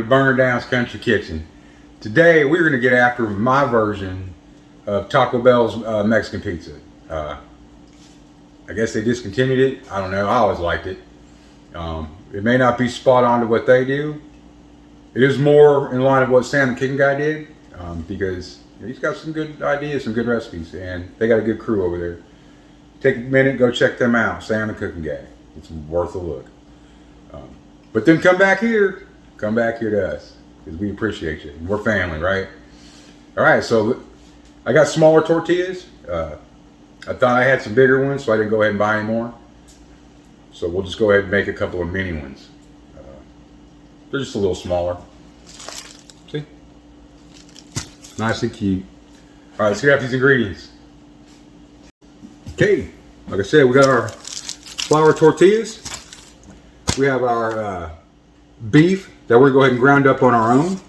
to Burner Down's Country Kitchen. Today we're going to get after my version of Taco Bell's Mexican pizza. I guess they discontinued it. I don't know. I always liked it. It may not be spot on to what they do. It is more in line of what Sam the King Guy did, because he's got some good ideas, some good recipes, and they got a good crew over there. Take a minute, go check them out. Sam the Cooking Guy. It's worth a look. But then come back here to us, because we appreciate you. We're family, right? All right, so I got smaller tortillas. I thought I had some bigger ones, so I didn't go ahead and buy any more. So we'll just go ahead and make a couple of mini ones. They're just a little smaller. See? Nice and cute. All right, let's get out these ingredients. Okay, like I said, we got our flour tortillas. We have our beef that we're going to go ahead and ground up on our own.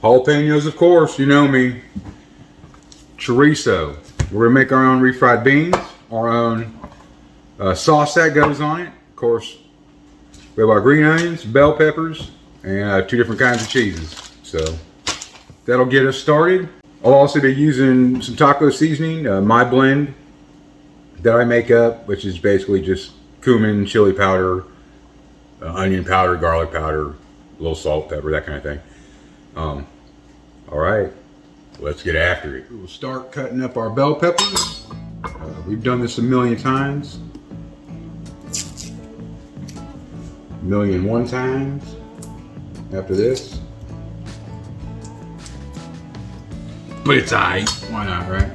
Jalapenos, of course, you know me. Chorizo. We're going to make our own refried beans, our own sauce that goes on it. Of course, we have our green onions, bell peppers, and 2 different kinds of cheeses. So that'll get us started. I'll also be using some taco seasoning, my blend that I make up, which is basically just cumin, chili powder, onion powder, garlic powder, a little salt, pepper, that kind of thing. All right, let's get after it. We'll start cutting up our bell peppers. We've done this a million times. A million one times after this. But it's aight. Why not, right?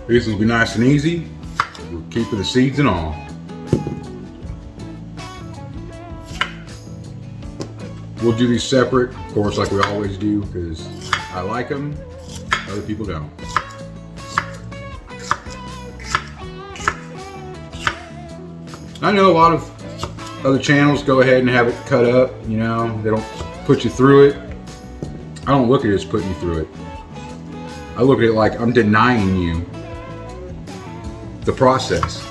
These will be nice and easy. We'll keep the seeds and all. We'll do these separate, of course, like we always do, because I like them, other people don't. I know a lot of other channels go ahead and have it cut up, you know, they don't put you through it. I don't look at it as putting you through it. I look at it like I'm denying you the process.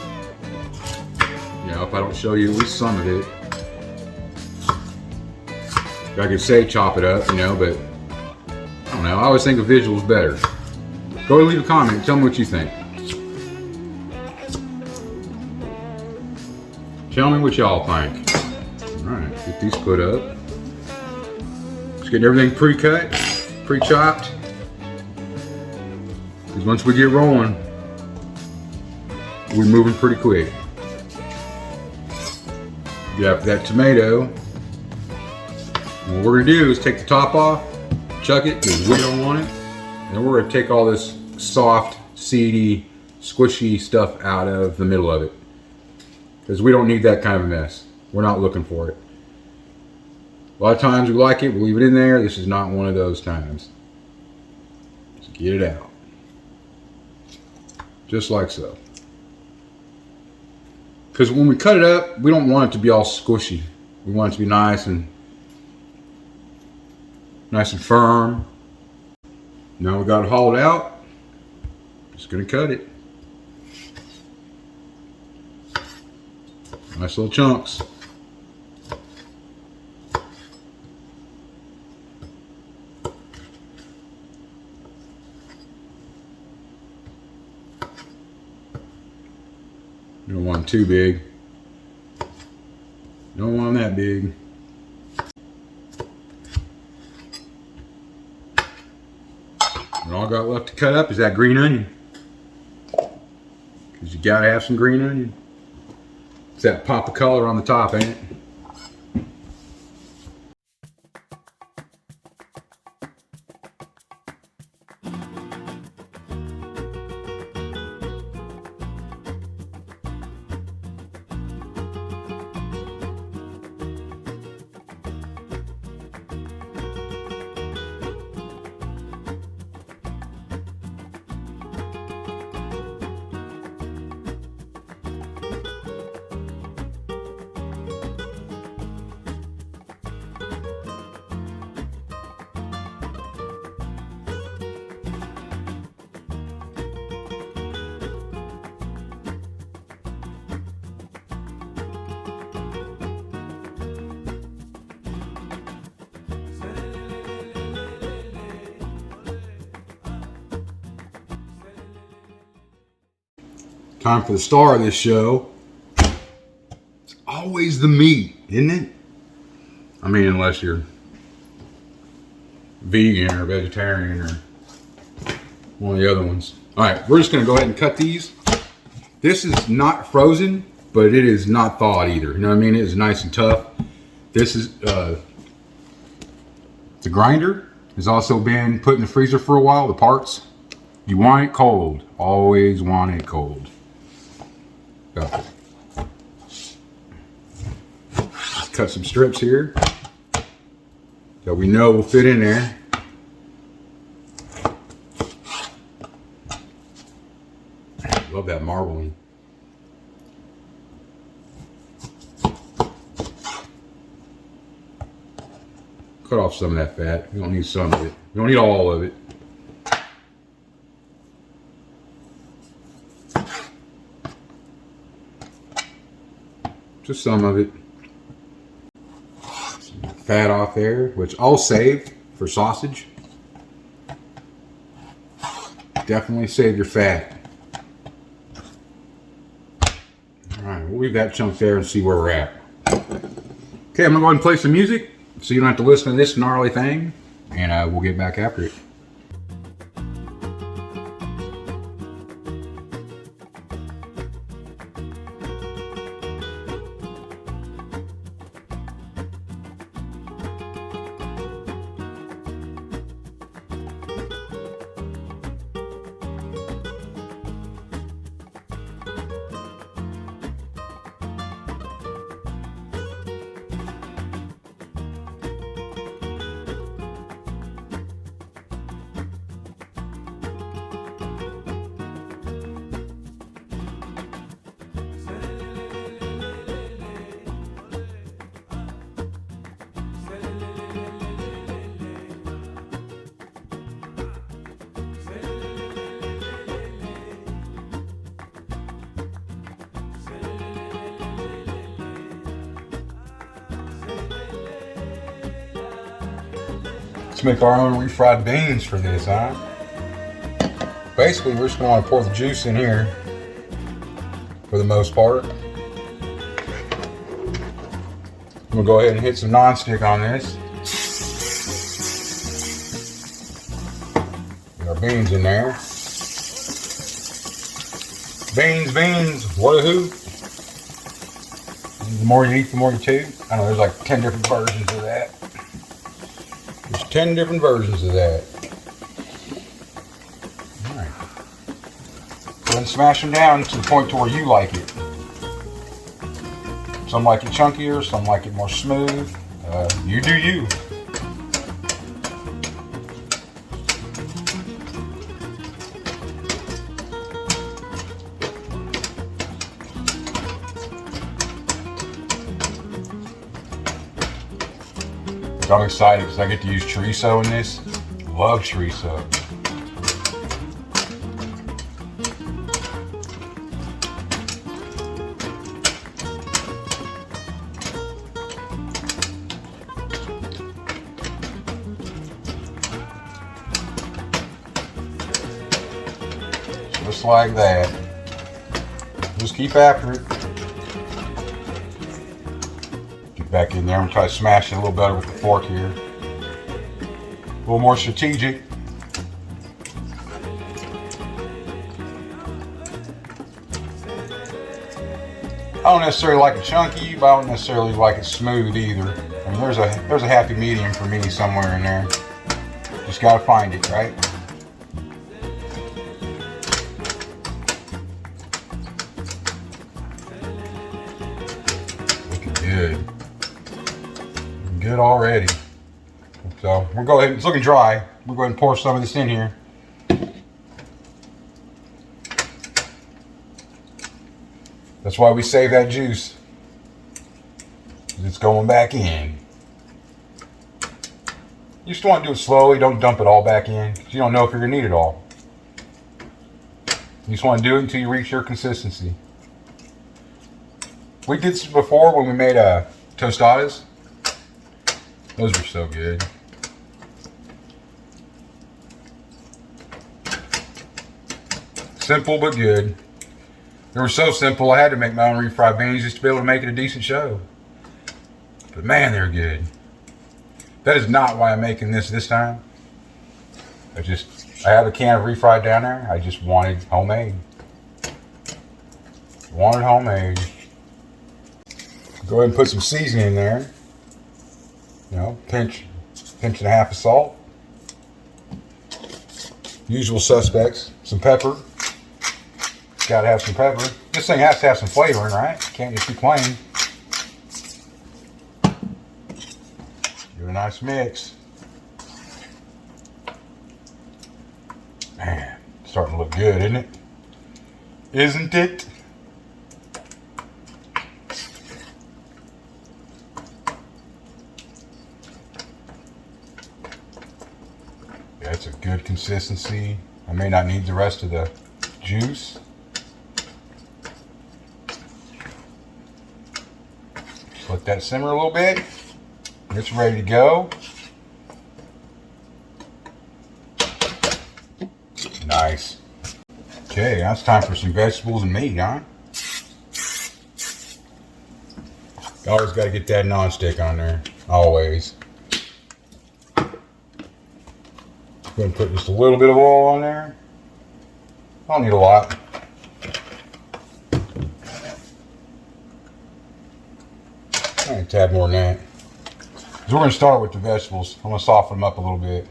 You know, if I don't show you at least some of it. I could say chop it up, you know, but I don't know. I always think a visual's better. Go and leave a comment. Tell me what you think. Tell me what y'all think. Alright, get these put up. Just getting everything pre-cut, pre-chopped. Because once we get rolling, we're moving pretty quick. You have that tomato. And what we're gonna do is take the top off, chuck it, because we don't want it. And then we're gonna take all this soft, seedy, squishy stuff out of the middle of it. Because we don't need that kind of a mess. We're not looking for it. A lot of times we like it, we leave it in there. This is not one of those times. Just get it out. Just like so. Because when we cut it up, we don't want it to be all squishy. We want it to be nice and firm. Now we got it hauled out. Just gonna cut it. Nice little chunks. You don't want them too big. You don't want them that big. And all I got left to cut up is that green onion. Because you gotta have some green onion. It's that pop of color on the top, ain't it? Time for the star of this show. It's always the meat, isn't it? I mean, unless you're vegan or vegetarian or one of the other ones. All right, we're just gonna go ahead and cut these. This is not frozen, but it is not thawed either. You know what I mean? It is nice and tough. This is, the grinder has also been put in the freezer for a while, the parts. You want it cold, always want it cold. Let's cut some strips here that we know will fit in there. Love that marbling. Cut off some of that fat. We don't need some of it. We don't need all of it. Just some of it. Some fat off there, which I'll save for sausage. Definitely save your fat. Alright, we'll leave that chunk there and see where we're at. Okay, I'm gonna go ahead and play some music so you don't have to listen to this gnarly thing, and we'll get back after it. Let's make our own refried beans for this, huh? Basically, we're just going to want to pour the juice in here for the most part. I'm going to go ahead and hit some nonstick on this. Get our beans in there. Beans, what a hoot. The more you eat, the more you chew. I know there's like 10 different versions of that. There's 10 different versions of that. Alright. Go ahead and smash them down to the point to where you like it. Some like it chunkier, some like it more smooth. You do you. I'm excited because I get to use chorizo in this. Love chorizo. Just like that. Just keep after it. Get back in there and try to smash it a little better with the fork here. A little more strategic. I don't necessarily like it chunky, but I don't necessarily like it smooth either. I mean, there's a happy medium for me somewhere in there. Just gotta find it, right? Looking good. Good already. So we'll go ahead. It's looking dry. We'll go ahead and pour some of this in here. That's why we save that juice. It's going back in. You just want to do it slowly. Don't dump it all back in, because you don't know if you're going to need it all. You just want to do it until you reach your consistency. We did this before when we made tostadas. Those were so good. Simple but good. They were so simple, I had to make my own refried beans just to be able to make it a decent show. But man, they're good. That is not why I'm making this time. I have a can of refried down there. I just wanted homemade. Wanted homemade. Go ahead and put some seasoning in there. You know, pinch and a half of salt. Usual suspects. Some pepper. Gotta have some pepper. This thing has to have some flavoring, right? Can't just be plain. Give it a nice mix. Man, starting to look good, isn't it? Isn't it? Yeah, it's a good consistency. I may not need the rest of the juice. Let that simmer a little bit. It's ready to go. Nice. Okay, now it's time for some vegetables and meat, huh? You always got to get that non-stick on there. Always. Go ahead and put just a little bit of oil on there. I don't need a lot. A tad more than that. So we're going to start with the vegetables. I'm going to soften them up a little bit.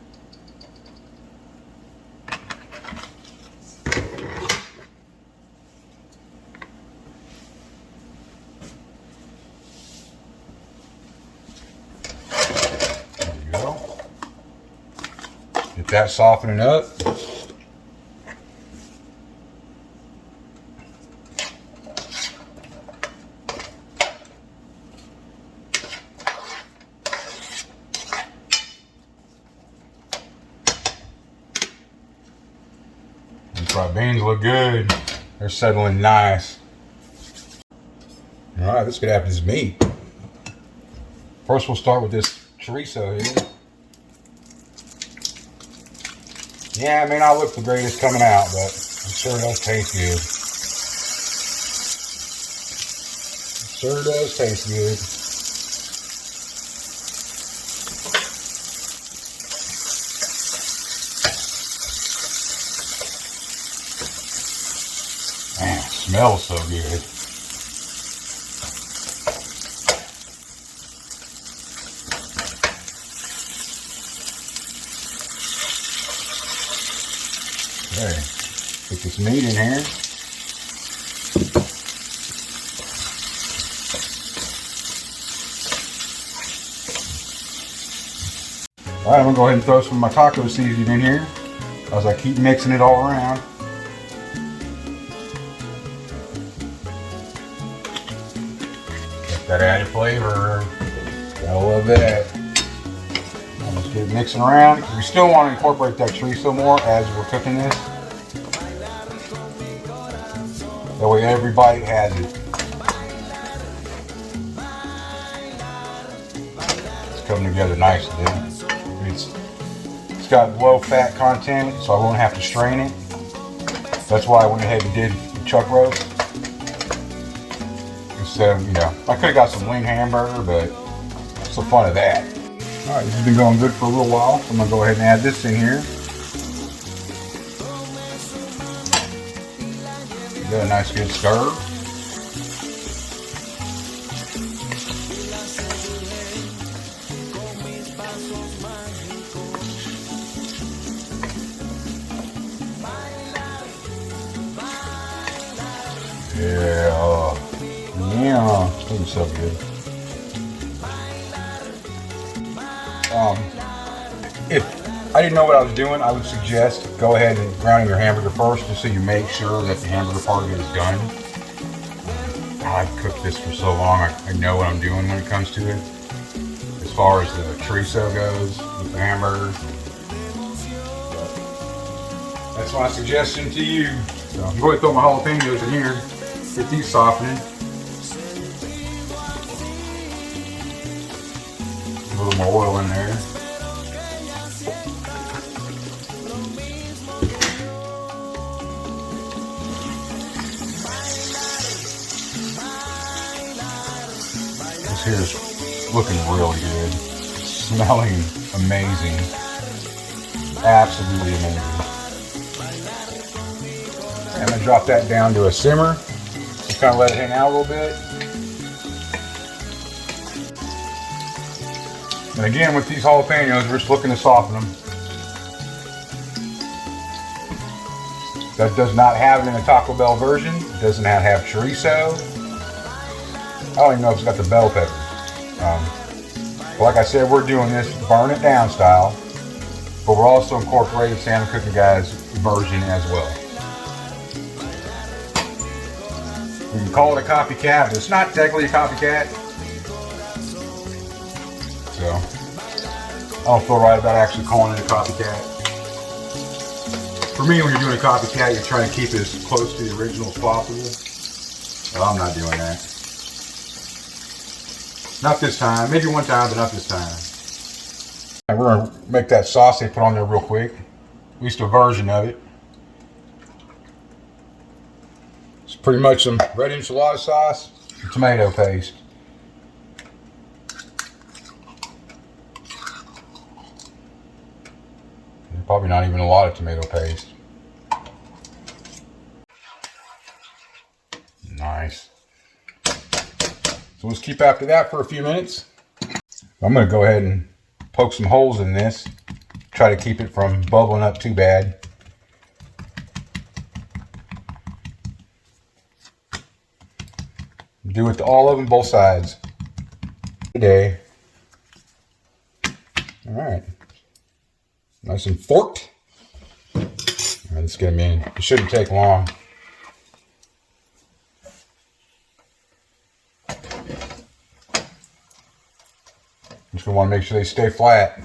There you go. Get that softening up. Fried beans look good. They're settling nice. Alright, let's get after this meat. First we'll start with this chorizo here. Yeah, it may not look the greatest coming out, but it sure does taste good. It sure does taste good. Smells so good. Okay, put this meat in here. Alright, I'm going to go ahead and throw some of my taco seasoning in here as I keep mixing it all around. That added flavor. Gotta love that. I'll just get it mixing around. We still want to incorporate that chorizo more as we're cooking this. That way every bite has it. It's coming together nicely. It's got low fat content, so I won't have to strain it. That's why I went ahead and did the chuck roast. Instead of, I could have got some lean hamburger, but what's the fun of that? All right, this has been going good for a little while, so I'm gonna go ahead and add this in here. Give it a nice good stir. Yeah, it's so good. If I didn't know what I was doing, I would suggest go ahead and browning your hamburger first, just so you make sure that the hamburger part of it is done. I've cooked this for so long, I know what I'm doing when it comes to it. As far as the chorizo goes with the hamburger, that's my suggestion to you. So I'm going to throw my jalapenos in here, get these softening. A little more oil in there. This here is looking really good. Smelling amazing. Absolutely amazing. I'm going to drop that down to a simmer. Just kind of let it hang out a little bit. And again, with these jalapenos, we're just looking to soften them. That does not have it in the Taco Bell version. It does not have chorizo. I don't even know if it's got the bell peppers. But like I said, we're doing this burn it down style, but we're also incorporating Sam the Cooking Guy's version as well. We can call it a copycat, but it's not technically a copycat. So I don't feel right about actually calling it a copycat. For me, when you're doing a copycat, you're trying to keep it as close to the original as possible. Well, I'm not doing that. Not this time. Maybe one time, but not this time. And we're going to make that sauce they put on there real quick. At least a version of it. It's pretty much some red enchilada sauce and tomato paste. Probably not even a lot of tomato paste. Nice. So let's keep after that for a few minutes. I'm going to go ahead and poke some holes in this. Try to keep it from bubbling up too bad. Do it to all of them, both sides. Today. All right. Nice and forked. All right, let's get them in. It shouldn't take long. Just gonna want to make sure they stay flat.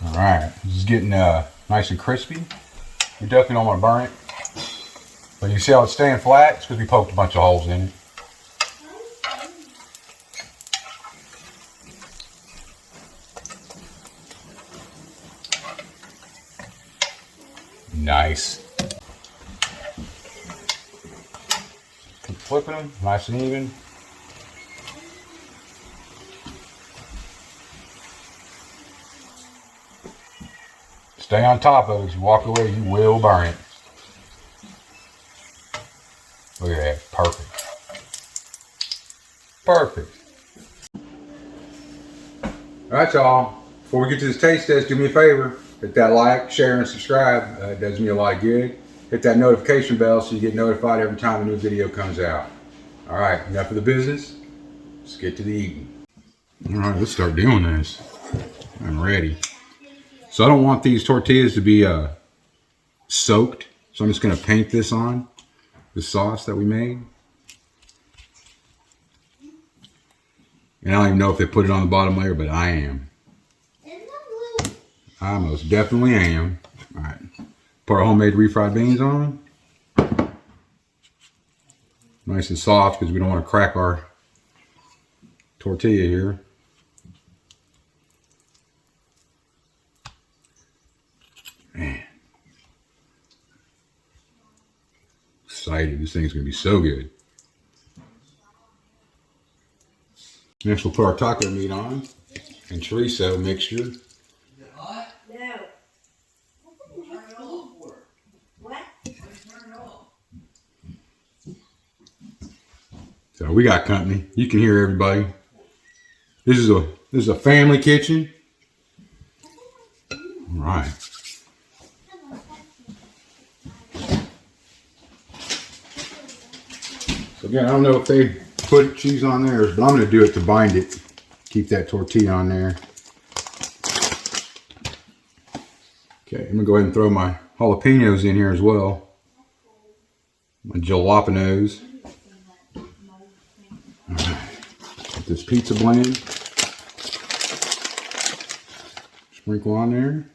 All right, this is getting nice and crispy. We definitely don't want to burn it. But you see how it's staying flat? It's because we poked a bunch of holes in it. Nice. Keep flipping them, nice and even. Stay on top of it. As you walk away, you will burn it. Look at that. Perfect. Perfect. Alright, y'all. Before we get to this taste test, do me a favor. Hit that like, share, and subscribe. It does me a lot of good. Hit that notification bell so you get notified every time a new video comes out. Alright, enough of the business. Let's get to the eating. Alright, let's start doing this. I'm ready. So I don't want these tortillas to be soaked. So I'm just going to paint this on the sauce that we made. And I don't even know if they put it on the bottom layer, but I am. I most definitely am. All right. Put our homemade refried beans on. Nice and soft because we don't want to crack our tortilla here. excited. This thing's gonna be so good. Next, we'll put our taco meat on and chorizo mixture. No. What? So we got company. You can hear everybody. This is a family kitchen. All right. So again, I don't know if they put cheese on theirs, but I'm going to do it to bind it. Keep that tortilla on there. Okay, I'm going to go ahead and throw my jalapenos in here as well. My jalapenos. All right. Get this pizza blend. Sprinkle on there.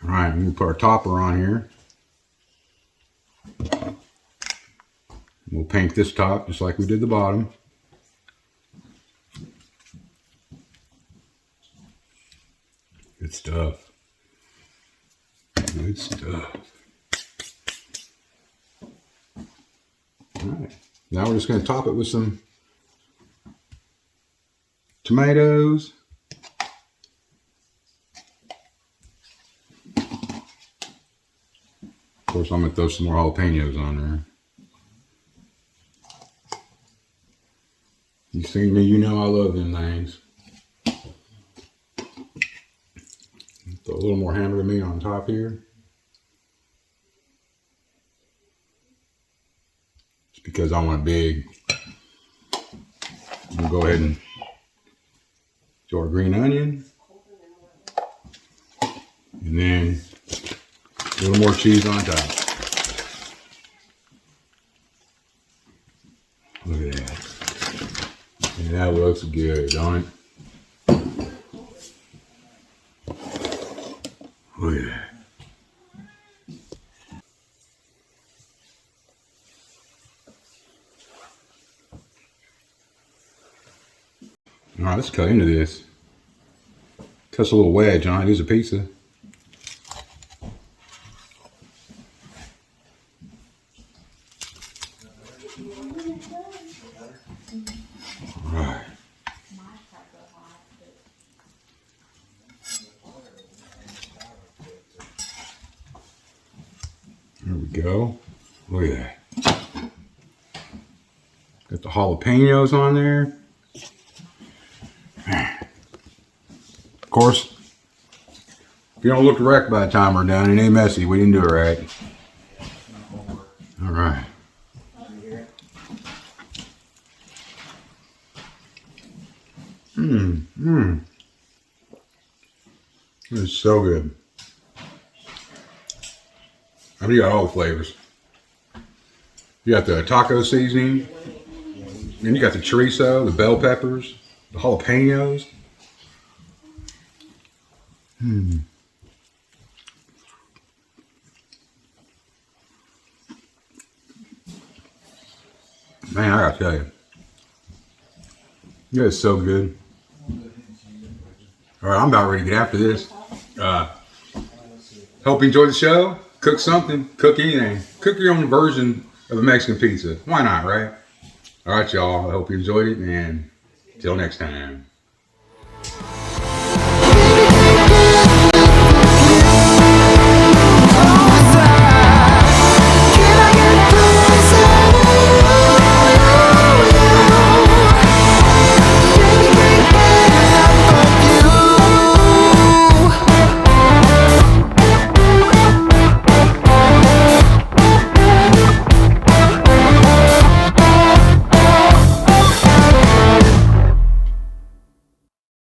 All right, I'm going to put our topper on here. We'll paint this top just like we did the bottom. Good stuff. Good stuff. All right. Now we're just going to top it with some tomatoes. Of course, I'm going to throw some more jalapenos on there. You see me, you know I love them things. Throw a little more hamburger meat on top here. Just because I want it big. I'm going to go ahead and do our green onion. And then a little more cheese on top. Look at that. And that looks good, don't it? Look at that. All right, let's cut into this. Cut us a little wedge on it. Here's a pizza. All right. There we go. Look at that. Got the jalapenos on there. Of course, if you don't look correct by the time we're done, it ain't messy. We didn't do it right. All right. It's so good. I mean, you got all the flavors. You got the taco seasoning, and you got the chorizo, the bell peppers, the jalapenos. Man, I gotta tell you, it is so good. All right, I'm about ready to get after this. Hope you enjoyed the show. Cook something, cook anything. Cook your own version of a Mexican pizza. Why not, right? All right, y'all. I hope you enjoyed it, and till next time.